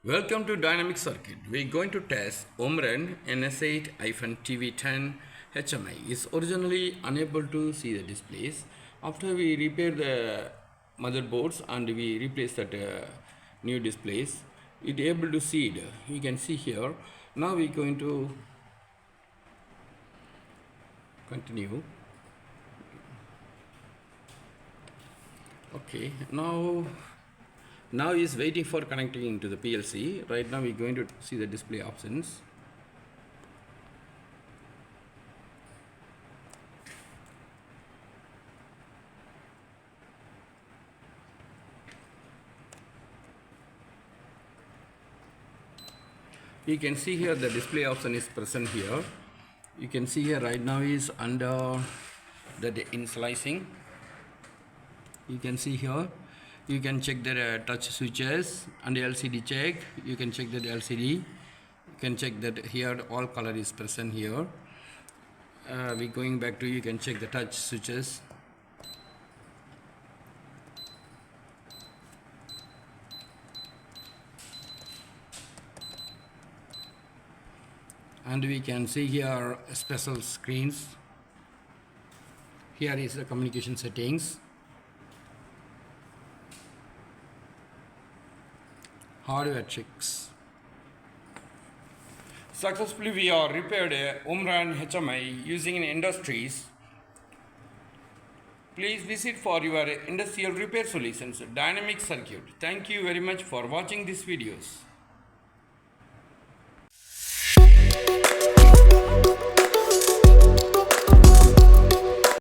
Welcome to Dynamic Circuit. We are going to test Omron NS8-TV10 HMI. It's originally unable to see the displays. After we repair the motherboards and we replace that new displays, it able to see it. You can see here. Now we are going to continue. Okay, now is waiting for connecting into the PLC. Right now we're going to see the display options. You can see here the display option is present here. You can see here right now is under the initializing. You can see here. You can check the touch switches and the LCD check. You can check that LCD. You can check that here all color is present here. We going back to, you can check the touch switches. And we can see here special screens. Here is the communication settings. Hardware checks. Successfully we are repaired a Omron HMI using in industries. Please visit for your industrial repair solutions, Dynamic Circuit. Thank you very much for watching these videos.